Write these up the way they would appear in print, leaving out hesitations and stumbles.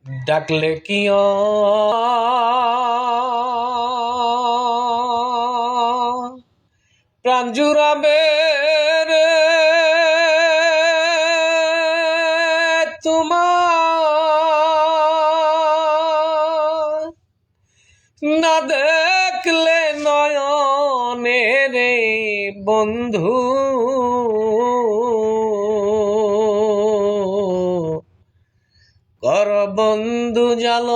ডাকলে কি প্রাণ জুড়াবে রে তোমার, না দেখলে নয়নে রে বন্ধু, কর বন্ধু জাল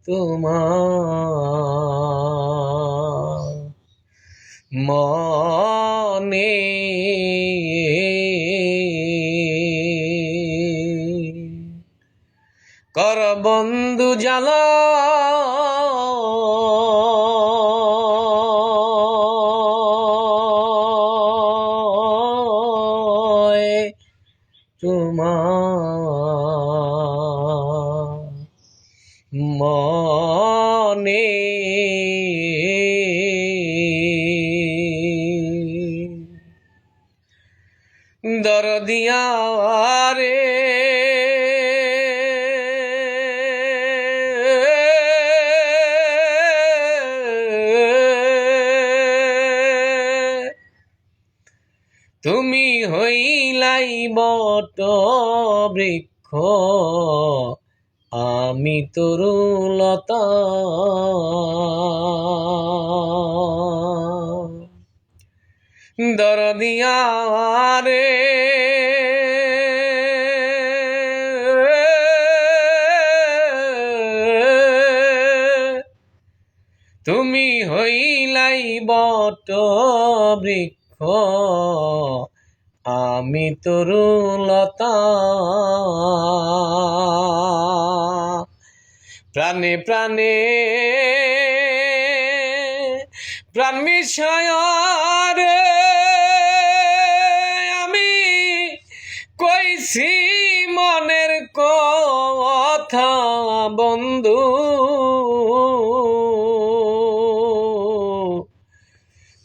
তোমার মনে, কর বন্ধু জাল তোমার মনে, দরদিয়া রে তুমি হইলাই বট বৃক্ষ, আমি তরুলতা, দরদিয়া রে তুমি হইলাই বট বৃক্ষ, আমি তরুলতা, প্রাণে প্রাণে প্রাণ মিশায় রে আমি কইছি মনের কথা বন্ধু,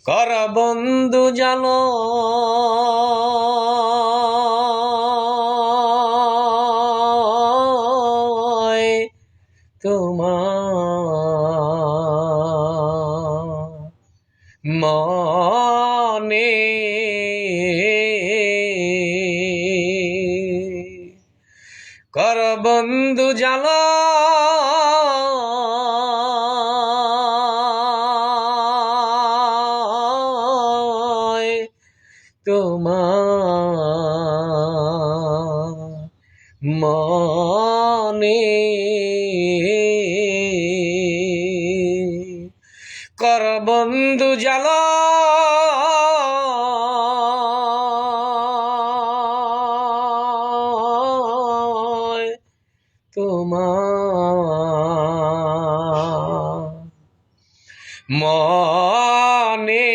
কর বন্ধু জাল তোমার মনে, কর বন্ধু জাল তোমার মনে, কর বন্ধু জাল তোমার মনে।